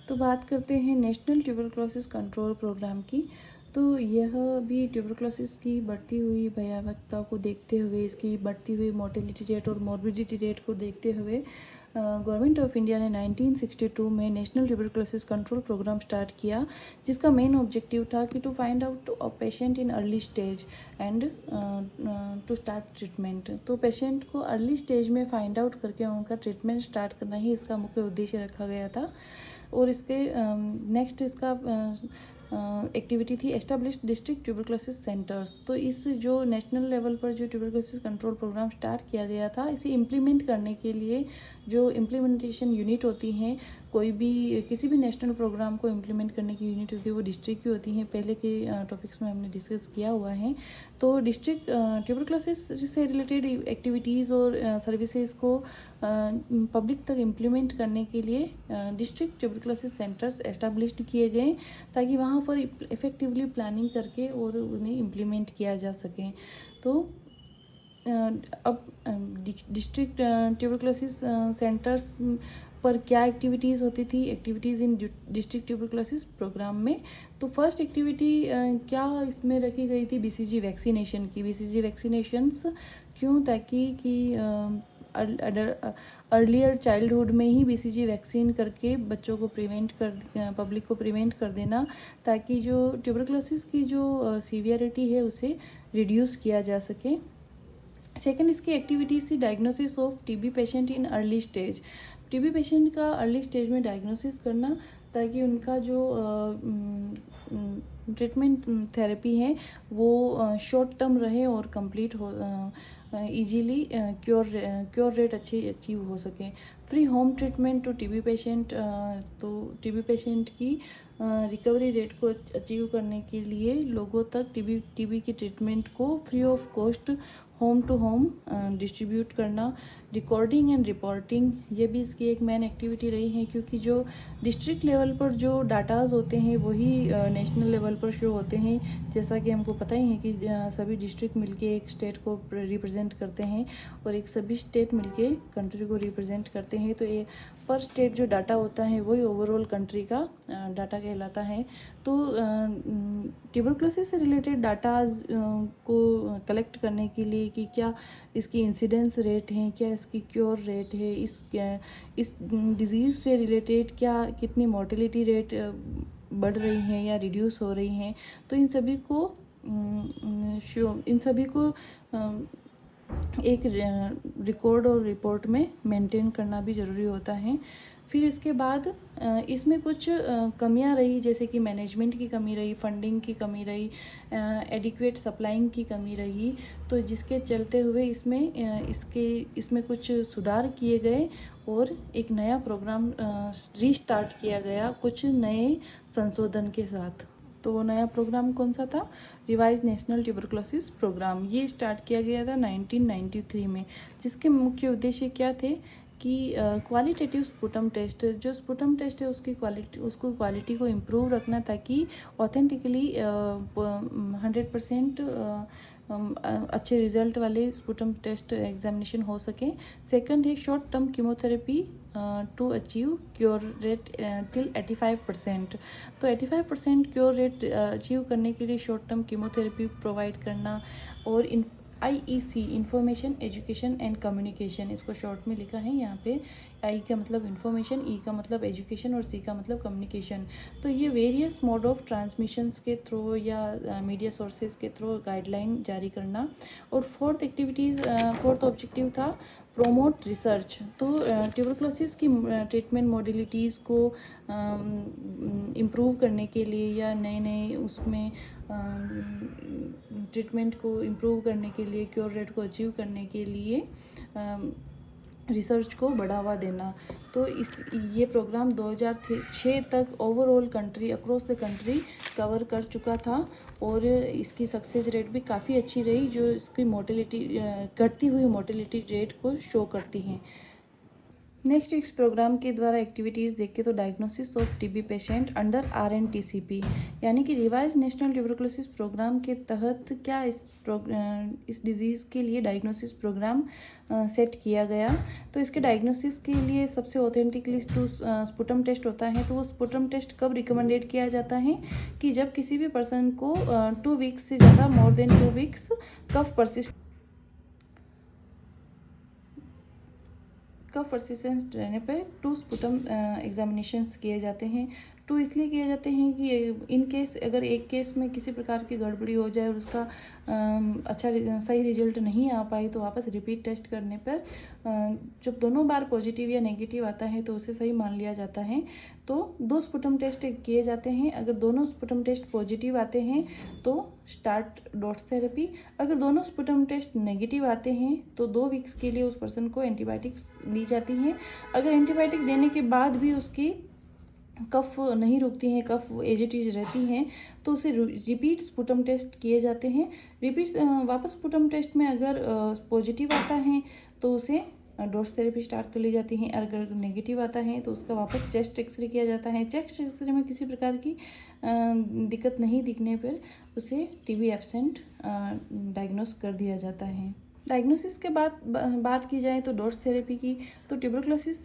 तो बात करते हैं नेशनल ट्यूबरक्लोसिस कंट्रोल प्रोग्राम की। तो यह भी ट्यूबरक्लोसिस की बढ़ती हुई भयावहता को देखते हुए, इसकी बढ़ती हुई मोर्टेलिटी रेट और मॉर्बिडिटी रेट को देखते हुए गवर्नमेंट ऑफ इंडिया ने 1962 में national tuberculosis control programme start किया, जिसका मेन ऑब्जेक्टिव था कि to find out a patient in early stage and to start treatment. तो पेशेंट को अर्ली स्टेज में फाइंड आउट करके उनका ट्रीटमेंट स्टार्ट करना ही इसका मुख्य उद्देश्य रखा गया था। और इसके नेक्स्ट इसका एक्टिविटी थी एस्टेब्लिश डिस्ट्रिक्ट ट्यूबरक्लोसिस सेंटर्स। तो इस जो नेशनल लेवल पर जो ट्यूबरक्लोसिस कंट्रोल प्रोग्राम स्टार्ट किया गया था, इसे इम्प्लीमेंट करने के लिए जो इम्प्लीमेंटेशन यूनिट होती हैं, कोई भी किसी भी नेशनल प्रोग्राम को इम्प्लीमेंट करने की यूनिट होती है वो डिस्ट्रिक्ट की होती हैं। पहले के टॉपिक्स में हमने डिस्कस किया हुआ है। तो डिस्ट्रिक्ट ट्यूबरक्लोसिस से रिलेटेड एक्टिविटीज़ और सर्विसेज को पब्लिक तक इम्प्लीमेंट करने के लिए डिस्ट्रिक्ट ट्यूबरक्लोसिस सेंटर्स एस्टेब्लिश किए गए, ताकि वहाँ पर इफ़ेक्टिवली प्लानिंग करके और उन्हें इम्प्लीमेंट किया जा सके। तो अब डिस्ट्रिक्ट ट्यूबरक्लोसिस सेंटर्स पर क्या एक्टिविटीज़ होती थी, एक्टिविटीज़ इन डिस्ट्रिक्ट ट्यूबरक्लोसिस प्रोग्राम में। तो फर्स्ट एक्टिविटी क्या इसमें रखी गई थी, बीसीजी वैक्सीनेशन की। बीसीजी वैक्सीनेशंस क्यों, ताकि कि अर्लियर चाइल्डहुड में ही बीसीजी वैक्सीन करके बच्चों को पब्लिक को प्रिवेंट कर देना, ताकि जो ट्यूबरक्लोसिस की जो सीवियरिटी है उसे रिड्यूस किया जा सके। सेकंड इसकी एक्टिविटीज़ थी diagnosis of TB patient in early stage. TB patient का अर्ली स्टेज में डायग्नोसिस करना, ताकि उनका जो ट्रीटमेंट थेरेपी है वो शॉर्ट टर्म रहे और कंप्लीट हो, इजीली क्योर रेट अच्छी अचीव हो सके। Free home treatment to TB patient. तो टीबी पेशेंट की रिकवरी रेट को अचीव करने के लिए लोगों तक टीबी की ट्रीटमेंट को free of cost home to home distribute करना। रिकॉर्डिंग एंड रिपोर्टिंग, ये भी इसकी एक मेन एक्टिविटी रही है, क्योंकि जो डिस्ट्रिक्ट लेवल पर जो डाटाज होते हैं वही नेशनल लेवल पर शो होते हैं। जैसा कि हमको पता ही है कि सभी डिस्ट्रिक्ट मिलके एक स्टेट को रिप्रेजेंट करते हैं और एक सभी स्टेट मिलके कंट्री को रिप्रेजेंट करते हैं। तो ये पर स्टेट जो डाटा होता है वही ओवरऑल कंट्री का डाटा कहलाता है। तो ट्यूबरक्लोसिस से रिलेटेड डाटाज को कलेक्ट करने के लिए कि क्या इसकी इंसिडेंस रेट है, क्या इसकी क्योर रेट है, इस डिज़ीज़ से रिलेटेड क्या कितनी मोर्टेलिटी रेट बढ़ रही हैं या रिड्यूस हो रही हैं। तो इन सभी को एक रिकॉर्ड और रिपोर्ट में मेंटेन करना भी ज़रूरी होता है। फिर इसके बाद इसमें कुछ कमियां रही, जैसे कि मैनेजमेंट की कमी रही, फंडिंग की कमी रही, एडिक्वेट सप्लाइंग की कमी रही। तो जिसके चलते हुए इसमें कुछ सुधार किए गए और एक नया प्रोग्राम रीस्टार्ट किया गया कुछ नए संशोधन के साथ। तो वो नया प्रोग्राम कौन सा था, रिवाइज नेशनल ट्यूबरक्लोसिस प्रोग्राम। ये स्टार्ट किया गया था 1993 में, जिसके मुख्य उद्देश्य क्या थे कि क्वालिटेटिव स्पुटम टेस्ट, जो स्पुटम टेस्ट है उसको क्वालिटी को इम्प्रूव रखना, ताकि ऑथेंटिकली 100% अच्छे रिजल्ट वाले स्पुटम टेस्ट एग्जामिनेशन हो सके। सेकंड है short term chemotherapy to achieve cure rate till 85%। तो 85% क्योर रेट अचीव करने के लिए शॉर्ट टर्म कीमोथेरेपी प्रोवाइड करना। और IEC information education and communication, इसको शॉर्ट में लिखा है यहाँ पे। I का मतलब इंफॉर्मेशन, E का मतलब एजुकेशन और C का मतलब कम्युनिकेशन। तो ये वेरियस मोड ऑफ ट्रांसमिशंस के थ्रू या मीडिया सोर्सेज के थ्रू गाइडलाइन जारी करना। और फोर्थ ऑब्जेक्टिव था प्रोमोट रिसर्च। तो ट्यूबरक्लोसिस की ट्रीटमेंट मॉडलिटीज़ को इम्प्रूव करने के लिए या नए उसमें ट्रीटमेंट को इम्प्रूव करने के लिए, क्योर रेट को अचीव करने के लिए रिसर्च को बढ़ावा देना। तो ये प्रोग्राम 2006 तक overall country across the country cover कर चुका था और इसकी सक्सेस रेट भी काफ़ी अच्छी रही, जो इसकी घटती हुई मोर्टेलिटी रेट को शो करती हैं। नेक्स्ट इस प्रोग्राम के द्वारा एक्टिविटीज़ देखें तो diagnosis of TB patient under RNTCP, यानी कि रिवाइज नेशनल ट्यूबरकुलोसिस प्रोग्राम के तहत क्या इस डिजीज़ के लिए डायग्नोसिस प्रोग्राम सेट किया गया। तो इसके डायग्नोसिस के लिए सबसे ऑथेंटिकली स्पुटम टेस्ट होता है। तो वो स्पुटम टेस्ट कब रिकमेंडेड किया जाता है कि जब किसी भी पर्सन को 2 वीक्स से ज़्यादा मोर देन 2 वीक्स कफ परसिस्टेंस रहने पर 2 स्पुटम एग्जामिनेशंस किए जाते हैं। 2 इसलिए किए जाते हैं कि इन केस अगर एक केस में किसी प्रकार की गड़बड़ी हो जाए और उसका सही रिजल्ट नहीं आ पाए तो वापस रिपीट टेस्ट करने पर जब दोनों बार पॉजिटिव या नेगेटिव आता है तो उसे सही मान लिया जाता है। तो 2 स्पुटम टेस्ट किए जाते हैं। अगर दोनों स्पुटम टेस्ट पॉजिटिव आते हैं तो स्टार्ट डॉट्स थेरेपी। अगर दोनों स्पुटम टेस्ट नेगेटिव आते हैं तो 2 वीक्स के लिए उस पर्सन को एंटीबायोटिक्स दी जाती हैं। अगर एंटीबायोटिक देने के बाद भी उसकी कफ नहीं रुकती हैं, कफ एज इट इज रहती हैं, तो उसे रिपीट स्पुटम टेस्ट किए जाते हैं। वापस स्पुटम टेस्ट में अगर पॉजिटिव आता है तो उसे डोज थेरेपी स्टार्ट कर ली जाती है। अगर नेगेटिव आता है तो उसका वापस चेस्ट एक्सरे किया जाता है। चेस्ट एक्सरे में किसी प्रकार की दिक्कत नहीं दिखने पर उसे टीबी एब्सेंट डायग्नोस कर दिया जाता है। डायग्नोसिस के बाद बात की जाए तो डॉट्स थेरेपी की, तो ट्यूबरकुलोसिस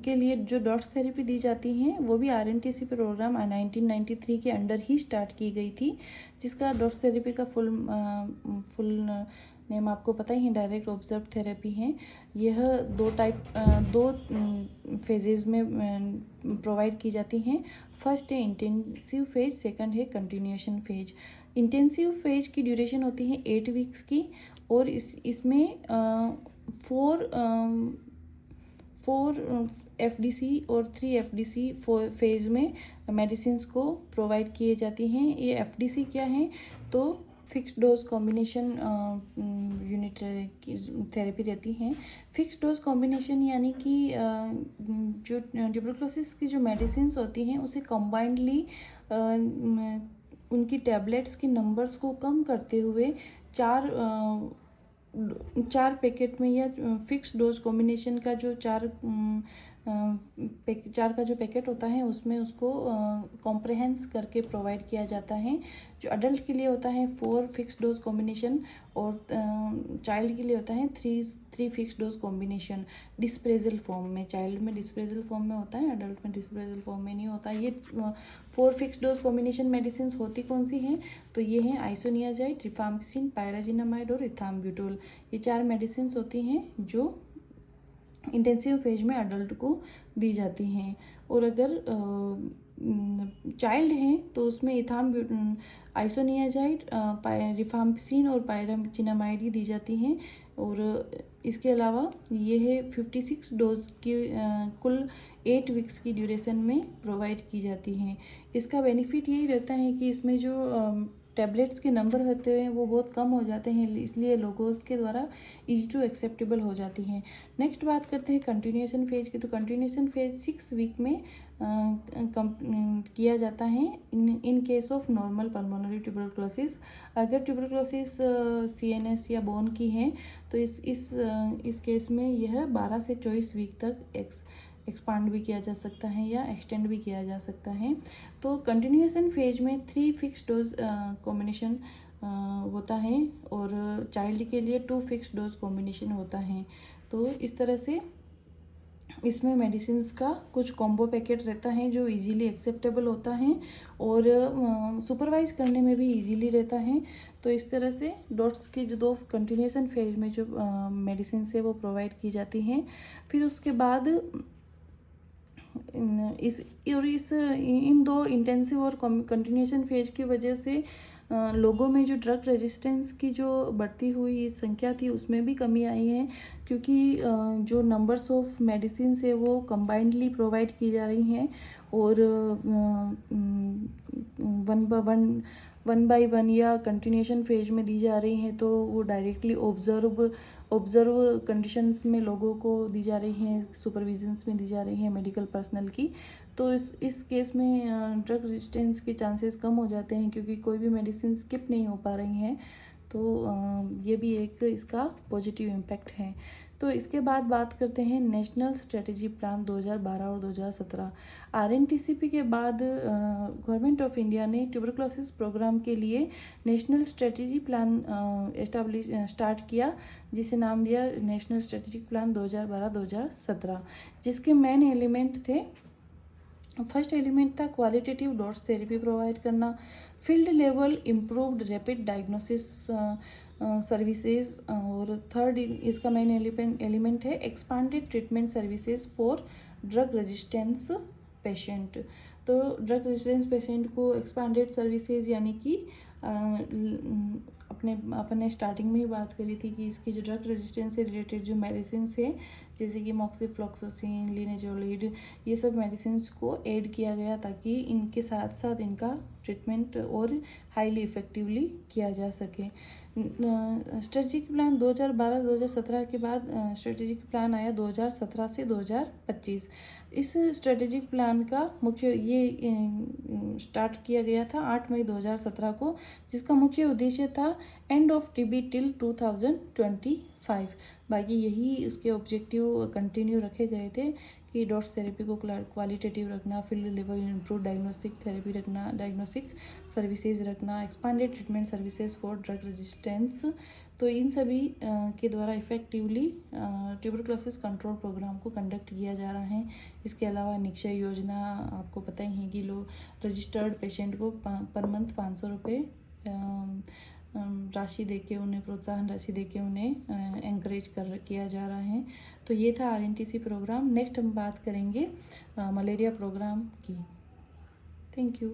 के लिए जो डॉट्स थेरेपी दी जाती हैं वो भी RNTCP प्रोग्राम 1993 के अंडर ही स्टार्ट की गई थी, जिसका डॉट्स थेरेपी का फुल नेम आपको पता ही है, डायरेक्ट ऑब्जर्व थेरेपी है। यह दो फेजेज में प्रोवाइड की जाती हैं। फर्स्ट है इंटेंसिव फेज, सेकंड है कंटिन्यूएशन फेज। इंटेंसिव फेज की ड्यूरेशन होती है 8 वीक्स की और इसमें 4 FDC और 3 FDC फेज में मेडिसिन को प्रोवाइड किए जाती हैं। ये FDC क्या है तो fix dose combination unit therapy रहती हैं। फिक्स डोज कॉम्बिनेशन यानी कि जो ट्यूबरकुलोसिस की जो मेडिसिन होती हैं उसे कंबाइंडली उनकी टैबलेट्स की नंबर्स को कम करते हुए 4 पैकेट में या फिक्स डोज कॉम्बिनेशन का जो 4 का जो पैकेट होता है उसमें उसको कॉम्प्रहेंस करके प्रोवाइड किया जाता है। जो अडल्ट के लिए होता है 4 फिक्स डोज कॉम्बिनेशन और चाइल्ड के लिए होता है 3 फिक्स डोज कॉम्बिनेशन डिस्प्रेजल फॉर्म में। चाइल्ड में डिस्प्रेजल फॉर्म में होता है, अडल्ट में डिस्प्रेजल फॉर्म में नहीं होता। ये 4 फिक्स डोज कॉम्बिनेशन मेडिसिन होती कौन सी हैं तो ये हैं आइसोनियाजाइड, रिफाम्पिसिन, पायराजिनामाइड और इथाम्ब्यूटोल। ये 4 मेडिसिन होती हैं जो इंटेंसिव फेज में अडल्ट को दी जाती हैं। और अगर चाइल्ड हैं तो उसमें आइसोनियाजाइड, रिफाम्पिसिन और पायराजिनामाइड ही दी जाती हैं। और इसके अलावा ये है 56 डोज की कुल 8 वीक्स की ड्यूरेशन में प्रोवाइड की जाती हैं। इसका बेनिफिट यही रहता है कि इसमें जो टैबलेट्स के नंबर होते हैं वो बहुत कम हो जाते हैं, इसलिए लोगों के द्वारा इजी टू एक्सेप्टेबल हो जाती हैं। नेक्स्ट बात करते हैं कंटिन्यूएशन फेज की। तो कंटिन्यूएशन फेज 6 वीक में किया जाता है in case of normal pulmonary tuberculosis. अगर ट्यूबरकुलोसिस CNS या बोन की है तो इस केस में यह 12 से 24 वीक तक एक्सपांड भी किया जा सकता है या एक्सटेंड भी किया जा सकता है। तो कंटिन्यूएशन फेज में 3 फिक्स डोज कॉम्बिनेशन होता है और चाइल्ड के लिए 2 फिक्स डोज कॉम्बिनेशन होता है। तो इस तरह से इसमें मेडिसिन्स का कुछ कॉम्बो पैकेट रहता है जो इजीली एक्सेप्टेबल होता है और सुपरवाइज करने में भी इजीली रहता है। तो इस तरह से डॉट्स के जो 2 कंटिन्यूएशन फेज में जो मेडिसिन है वो प्रोवाइड की जाती हैं। फिर उसके बाद इन 2 इंटेंसिव और कंटिन्यूएशन फेज की वजह से लोगों में जो ड्रग रेजिस्टेंस की जो बढ़ती हुई संख्या थी उसमें भी कमी आई है, क्योंकि जो नंबर्स ऑफ मेडिसिन है वो कंबाइंडली प्रोवाइड की जा रही हैं और 1 बाय 1 या कंटिन्यूएशन फेज में दी जा रही हैं। तो वो डायरेक्टली ऑब्जर्व कंडीशंस में लोगों को दी जा रही हैं, सुपरविजन्स में दी जा रही हैं मेडिकल पर्सनल की। तो इस केस में ड्रग रेजिस्टेंस के चांसेस कम हो जाते हैं क्योंकि कोई भी मेडिसिन स्किप नहीं हो पा रही हैं। तो ये भी एक इसका पॉजिटिव इम्पैक्ट है। तो इसके बाद बात करते हैं नेशनल स्ट्रेटजी प्लान 2012 और 2017। आरएनटीसीपी के बाद गवर्नमेंट ऑफ इंडिया ने ट्यूबरक्लोसिस प्रोग्राम के लिए नेशनल स्ट्रेटजी प्लान स्टार्ट किया, जिसे नाम दिया नेशनल स्ट्रेटेजिक प्लान 2012-2017, जिसके मेन एलिमेंट थे। फर्स्ट एलिमेंट था क्वालिटेटिव डॉट्स थेरेपी प्रोवाइड करना, field level improved rapid diagnosis services, और थर्ड इसका मेन एलिमेंट है expanded treatment services for drug resistance patient. तो ड्रग रेजिस्टेंस पेशेंट को एक्सपांडेड सर्विसेज यानी कि अपने स्टार्टिंग में ही बात करी थी कि इसकी जो ड्रग रेजिस्टेंस से रिलेटेड जो मेडिसिन है, जैसे कि मॉक्सिफ्लॉक्सासिन, लिनेजोलिड, ये सब मेडिसिन को ऐड किया गया ताकि इनके साथ साथ इनका ट्रीटमेंट और हाईली इफ़ेक्टिवली किया जा सके। स्ट्रेटेजिक प्लान 2012-2017 के बाद स्ट्रेटेजिक प्लान आया 2017 से 2025। इस स्ट्रेटेजिक प्लान का मुख्य ये स्टार्ट किया गया था 8 मई 2017 को, जिसका मुख्य उद्देश्य था एंड ऑफ टीबी टिल 2025। बाकी यही उसके ऑब्जेक्टिव कंटिन्यू रखे गए थे कि डॉट्स थेरेपी को क्वालिटेटिव रखना, field level improve diagnostic therapy रखना, डायग्नोस्टिक सर्विसेज रखना, expanded treatment services for drug resistance. तो इन सभी के द्वारा इफेक्टिवली ट्यूबरक्लोसिस कंट्रोल प्रोग्राम को कंडक्ट किया जा रहा है। इसके अलावा निक्षय योजना, आपको पता ही है कि लोग रजिस्टर्ड पेशेंट को पर मंथ 500 रुपये राशि देके, उन्हें प्रोत्साहन राशि देके उन्हें एंकरेज किया जा रहा है। तो ये था आरएनटीसी प्रोग्राम। नेक्स्ट हम बात करेंगे मलेरिया प्रोग्राम की। Thank you.